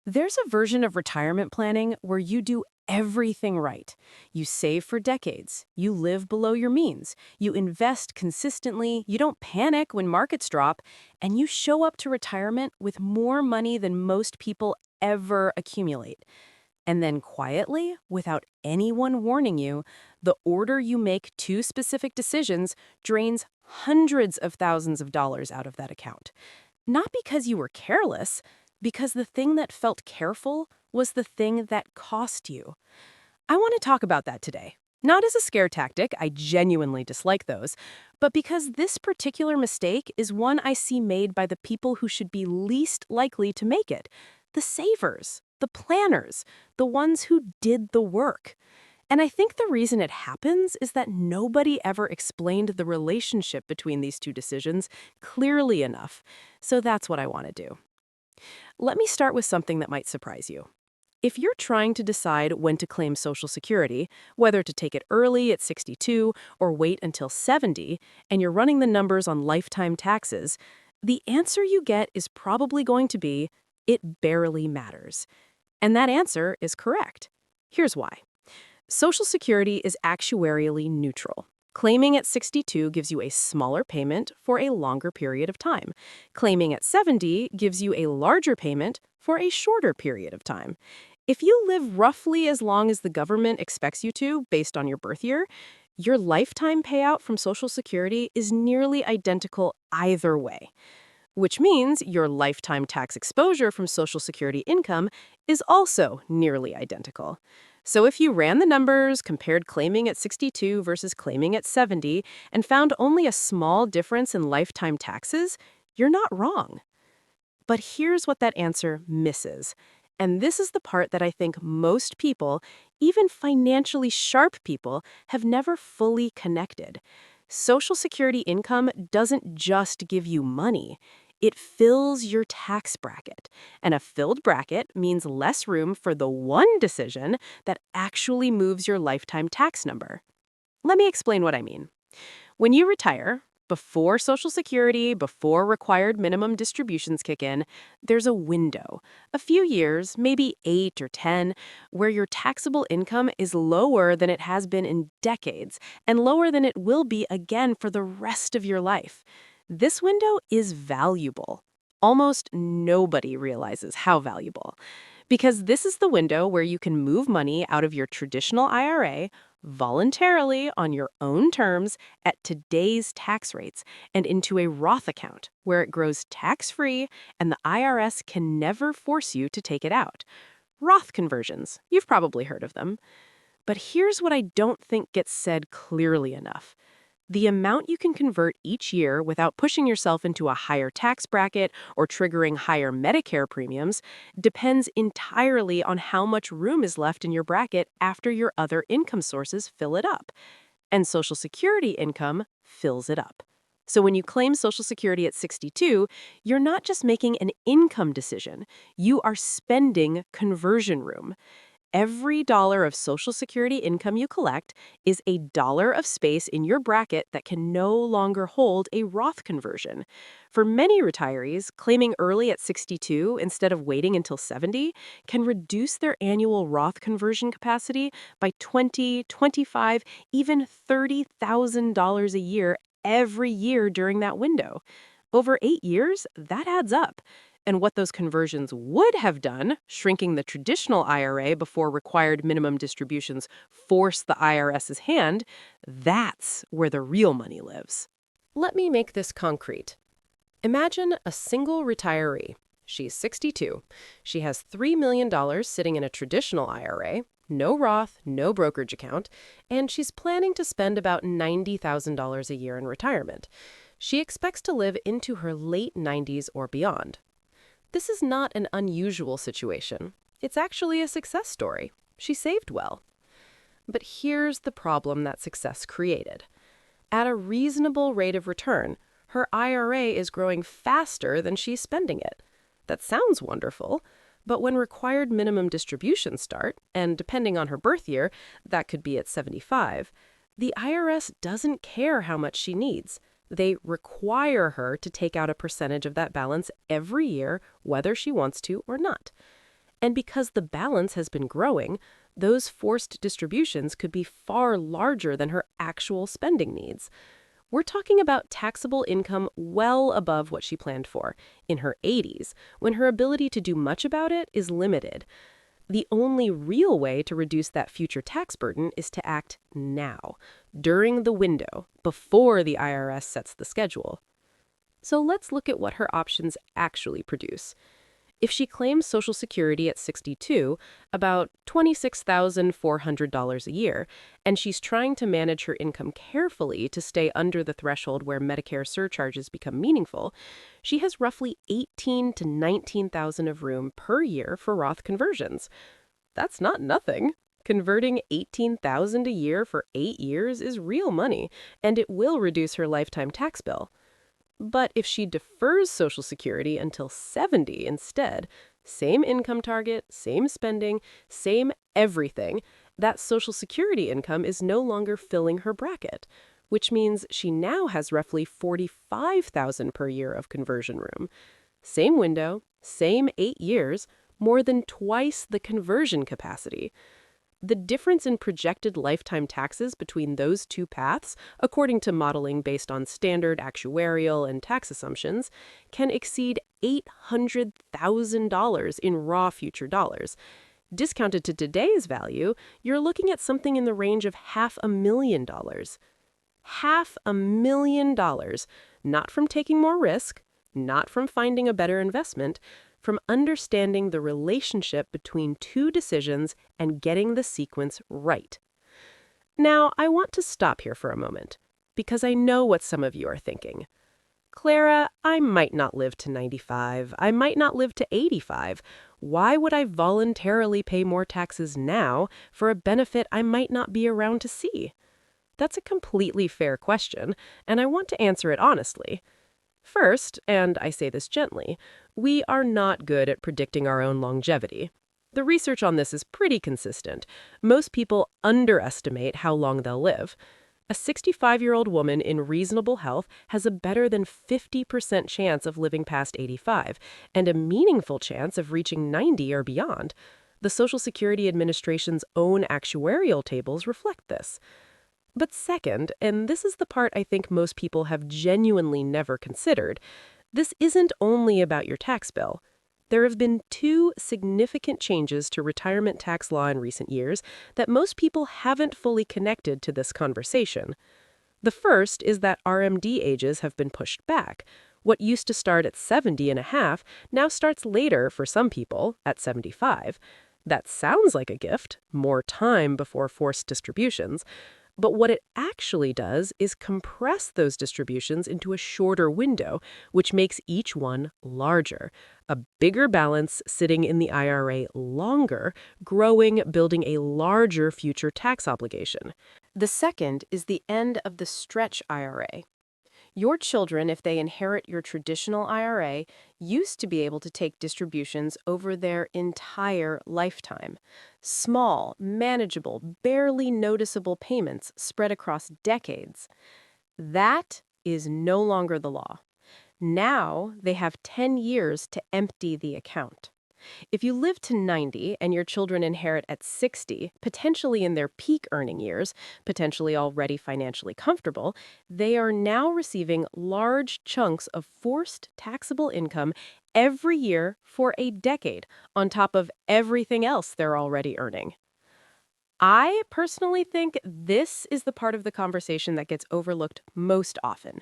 There's a version of retirement planning where you do everything right. You save for decades. You live below your means. You invest consistently. You don't panic when markets drop. And you show up to retirement with more money than most people ever accumulate. And then quietly, without anyone warning you, the order you make two specific decisions drains hundreds of thousands of dollars out of that account. Not because you were careless, because the thing that felt careful was the thing that cost you. I want to talk about that today. Not as a scare tactic, I genuinely dislike those, but because this particular mistake is one I see made by the people who should be least likely to make it. The savers, the planners, the ones who did the work. And I think the reason it happens is that nobody ever explained the relationship between these two decisions clearly enough. So that's what I want to do. Let me start with something that might surprise you. If you're trying to decide when to claim Social Security, whether to take it early at 62 or wait until 70, and you're running the numbers on lifetime taxes, the answer you get is probably going to be, it barely matters. And that answer is correct. Here's why. Social Security is actuarially neutral. Claiming at 62 gives you a smaller payment for a longer period of time. Claiming at 70 gives you a larger payment for a shorter period of time. If you live roughly as long as the government expects you to, based on your birth year, your lifetime payout from Social Security is nearly identical either way. Which means your lifetime tax exposure from Social Security income is also nearly identical. So if you ran the numbers, compared claiming at 62 versus claiming at 70, and found only a small difference in lifetime taxes, you're not wrong. But here's what that answer misses. And this is the part that I think most people, even financially sharp people, have never fully connected. Social Security income doesn't just give you money. It fills your tax bracket. And a filled bracket means less room for the one decision that actually moves your lifetime tax number. Let me explain what I mean. When you retire, before Social Security, before required minimum distributions kick in, there's a window, a few years, maybe 8 or 10, where your taxable income is lower than it has been in decades and lower than it will be again for the rest of your life. This window is valuable. Almost nobody realizes how valuable. Because this is the window where you can move money out of your traditional IRA voluntarily on your own terms at today's tax rates and into a Roth account where it grows tax-free and the IRS can never force you to take it out. Roth conversions, you've probably heard of them. But here's what I don't think gets said clearly enough. The amount you can convert each year without pushing yourself into a higher tax bracket or triggering higher Medicare premiums depends entirely on how much room is left in your bracket after your other income sources fill it up. And Social Security income fills it up. So when you claim Social Security at 62, you're not just making an income decision, you are spending conversion room. Every dollar of Social Security income you collect is a dollar of space in your bracket that can no longer hold a Roth conversion. For many retirees, claiming early at 62 instead of waiting until 70 can reduce their annual Roth conversion capacity by $20, $25, even $30,000 a year every year during that window. Over 8 years, that adds up. And what those conversions would have done, shrinking the traditional IRA before required minimum distributions force the IRS's hand, that's where the real money lives. Let me make this concrete. Imagine a single retiree. She's 62. She has $3 million sitting in a traditional IRA, no Roth, no brokerage account, and she's planning to spend about $90,000 a year in retirement. She expects to live into her late 90s or beyond. This is not an unusual situation. It's actually a success story. She saved well. But here's the problem that success created. At a reasonable rate of return, her IRA is growing faster than she's spending it. That sounds wonderful, but when required minimum distributions start, and depending on her birth year, that could be at 75, the IRS doesn't care how much she needs. They require her to take out a percentage of that balance every year, whether she wants to or not. And because the balance has been growing, those forced distributions could be far larger than her actual spending needs. We're talking about taxable income well above what she planned for, in her 80s, when her ability to do much about it is limited. The only real way to reduce that future tax burden is to act now, during the window, before the IRS sets the schedule. So let's look at what her options actually produce. If she claims Social Security at 62, about $26,400 a year, and she's trying to manage her income carefully to stay under the threshold where Medicare surcharges become meaningful, she has roughly 18 to 19,000 of room per year for Roth conversions. That's not nothing. Converting 18,000 a year for 8 years is real money, and it will reduce her lifetime tax bill. But if she defers Social Security until 70 instead, same income target, same spending, same everything, that Social Security income is no longer filling her bracket, which means she now has roughly 45,000 per year of conversion room. Same window, same 8 years, more than twice the conversion capacity. The difference in projected lifetime taxes between those two paths, according to modeling based on standard actuarial and tax assumptions, can exceed $800,000 in raw future dollars. Discounted to today's value, you're looking at something in the range of $500,000. $500,000, not from taking more risk, not from finding a better investment, from understanding the relationship between two decisions and getting the sequence right. Now, I want to stop here for a moment, because I know what some of you are thinking. Clara, I might not live to 95. I might not live to 85. Why would I voluntarily pay more taxes now for a benefit I might not be around to see? That's a completely fair question, and I want to answer it honestly. First, and I say this gently, we are not good at predicting our own longevity. The research on this is pretty consistent. Most people underestimate how long they'll live. A 65-year-old woman in reasonable health has a better than 50% chance of living past 85, and a meaningful chance of reaching 90 or beyond. The Social Security Administration's own actuarial tables reflect this. But second, and this is the part I think most people have genuinely never considered, this isn't only about your tax bill. There have been two significant changes to retirement tax law in recent years that most people haven't fully connected to this conversation. The first is that RMD ages have been pushed back. What used to start at 70 and a half now starts later for some people, at 75. That sounds like a gift, more time before forced distributions. But what it actually does is compress those distributions into a shorter window, which makes each one larger. A bigger balance sitting in the IRA longer, growing, building a larger future tax obligation. The second is the end of the stretch IRA. Your children, if they inherit your traditional IRA, used to be able to take distributions over their entire lifetime. Small, manageable, barely noticeable payments spread across decades. That is no longer the law. Now they have 10 years to empty the account. If you live to 90 and your children inherit at 60, potentially in their peak earning years, potentially already financially comfortable, they are now receiving large chunks of forced taxable income every year for a decade, on top of everything else they're already earning. I personally think this is the part of the conversation that gets overlooked most often.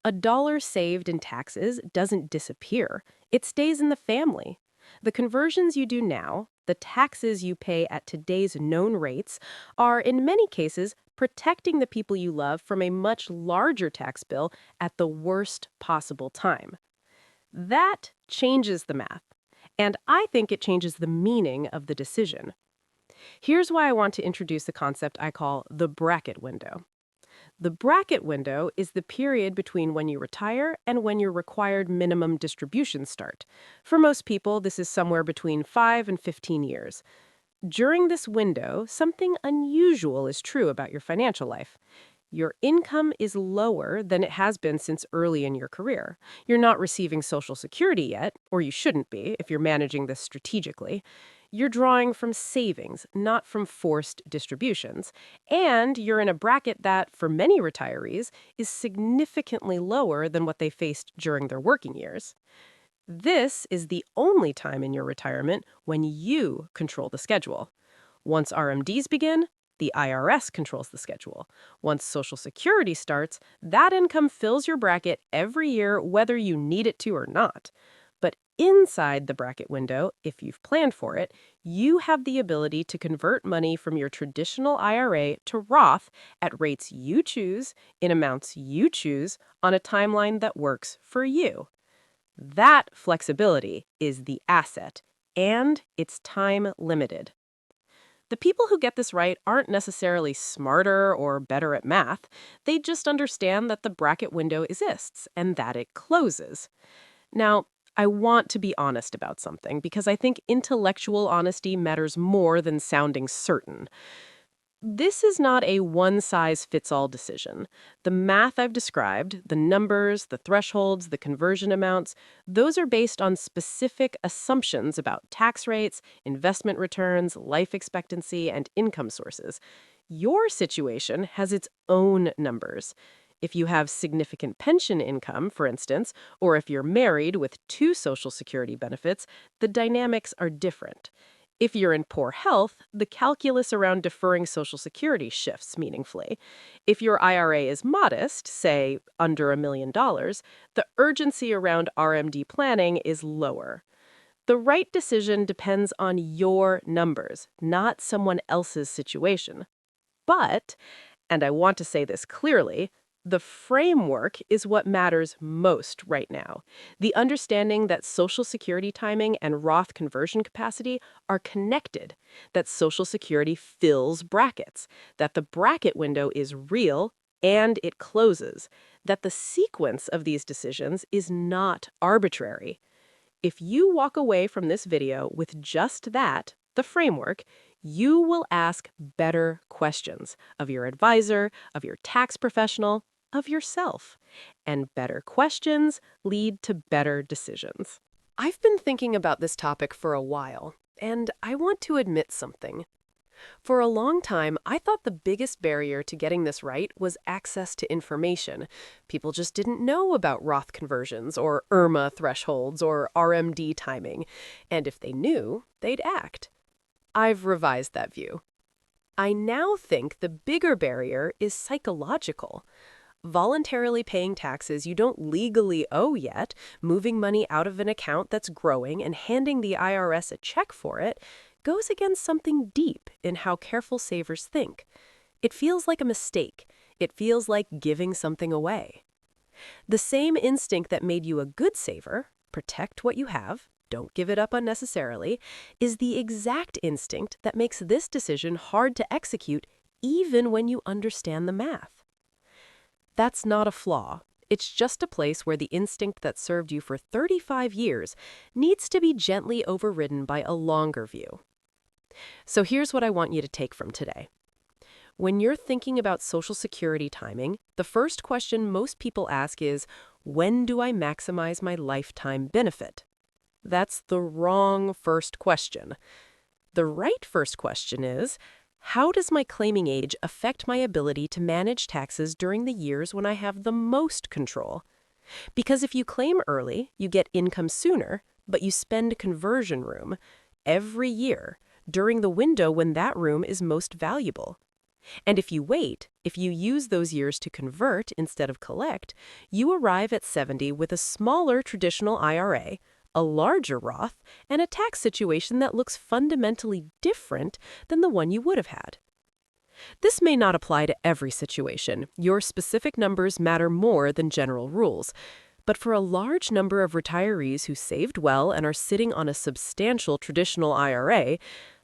A dollar saved in taxes doesn't disappear. It stays in the family. The conversions you do now, the taxes you pay at today's known rates, are in many cases protecting the people you love from a much larger tax bill at the worst possible time. That changes the math, and I think it changes the meaning of the decision. Here's why I want to introduce a concept I call the bracket window. The bracket window is the period between when you retire and when your required minimum distributions start. For most people, this is somewhere between 5 and 15 years. During this window, something unusual is true about your financial life. Your income is lower than it has been since early in your career. You're not receiving Social Security yet, or you shouldn't be if you're managing this strategically. You're drawing from savings, not from forced distributions. And you're in a bracket that, for many retirees, is significantly lower than what they faced during their working years. This is the only time in your retirement when you control the schedule. Once RMDs begin, the IRS controls the schedule. Once Social Security starts, that income fills your bracket every year whether you need it to or not. But inside the bracket window, if you've planned for it, you have the ability to convert money from your traditional IRA to Roth at rates you choose, in amounts you choose, on a timeline that works for you. That flexibility is the asset, and it's time limited. The people who get this right aren't necessarily smarter or better at math. They just understand that the bracket window exists and that it closes. Now, I want to be honest about something because I think intellectual honesty matters more than sounding certain. This is not a one-size-fits-all decision. The math I've described, the numbers, the thresholds, the conversion amounts, those are based on specific assumptions about tax rates, investment returns, life expectancy, and income sources. Your situation has its own numbers. If you have significant pension income, for instance, or if you're married with two Social Security benefits, the dynamics are different. If you're in poor health, the calculus around deferring Social Security shifts meaningfully. If your IRA is modest, say under $1 million, the urgency around RMD planning is lower. The right decision depends on your numbers, not someone else's situation. But, and I want to say this clearly, the framework is what matters most right now. The understanding that Social Security timing and Roth conversion capacity are connected, that Social Security fills brackets, that the bracket window is real and it closes, that the sequence of these decisions is not arbitrary. If you walk away from this video with just that, the framework, you will ask better questions of your advisor, of your tax professional, of yourself. And better questions lead to better decisions. I've been thinking about this topic for a while, and I want to admit something. For a long time, I thought the biggest barrier to getting this right was access to information. People just didn't know about Roth conversions or IRMA thresholds or RMD timing. And if they knew, they'd act. I've revised that view. I now think the bigger barrier is psychological. Voluntarily paying taxes you don't legally owe yet, moving money out of an account that's growing and handing the IRS a check for it, goes against something deep in how careful savers think. It feels like a mistake. It feels like giving something away. The same instinct that made you a good saver, protect what you have, don't give it up unnecessarily, is the exact instinct that makes this decision hard to execute even when you understand the math. That's not a flaw. It's just a place where the instinct that served you for 35 years needs to be gently overridden by a longer view. So here's what I want you to take from today. When you're thinking about Social Security timing, the first question most people ask is, when do I maximize my lifetime benefit? That's the wrong first question. The right first question is, how does my claiming age affect my ability to manage taxes during the years when I have the most control? Because if you claim early, you get income sooner, but you spend conversion room every year during the window when that room is most valuable. And if you wait, if you use those years to convert instead of collect, you arrive at 70 with a smaller traditional IRA, a larger Roth, and a tax situation that looks fundamentally different than the one you would have had. This may not apply to every situation. Your specific numbers matter more than general rules. But for a large number of retirees who saved well and are sitting on a substantial traditional IRA,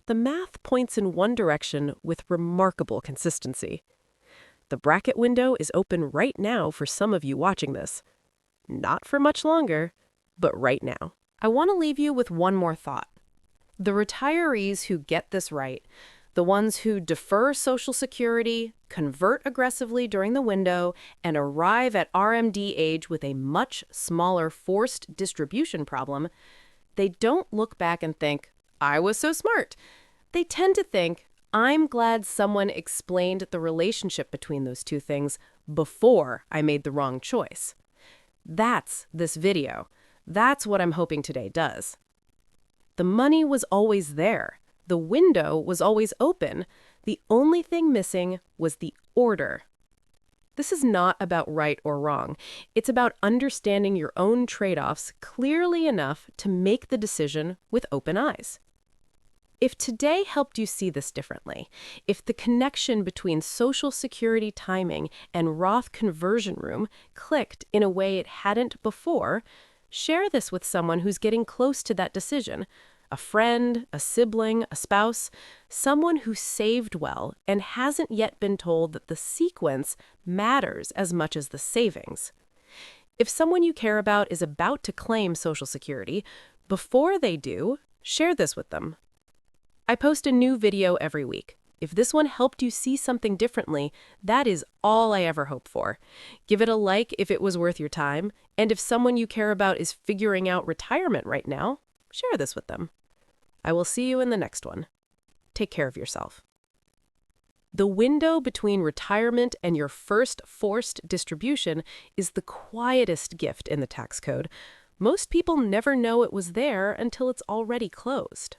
the math points in one direction with remarkable consistency. The bracket window is open right now for some of you watching this. Not for much longer, but right now. I want to leave you with one more thought. The retirees who get this right, The ones who defer Social Security, convert aggressively during the window, and arrive at RMD age with a much smaller forced distribution problem, they don't look back and think, I was so smart. They tend to think, I'm glad someone explained the relationship between those two things before I made the wrong choice. That's this video. That's what I'm hoping today does. The money was always there. The window was always open. The only thing missing was the order. This is not about right or wrong. It's about understanding your own trade-offs clearly enough to make the decision with open eyes. If today helped you see this differently, if the connection between Social Security timing and Roth conversion room clicked in a way it hadn't before, share this with someone who's getting close to that decision. A friend, a sibling, a spouse, someone who saved well and hasn't yet been told that the sequence matters as much as the savings. If someone you care about is about to claim Social Security, before they do, share this with them. I post a new video every week. If this one helped you see something differently, that is all I ever hope for. Give it a like if it was worth your time, and if someone you care about is figuring out retirement right now, share this with them. I will see you in the next one. Take care of yourself. The window between retirement and your first forced distribution is the quietest gift in the tax code. Most people never know it was there until it's already closed.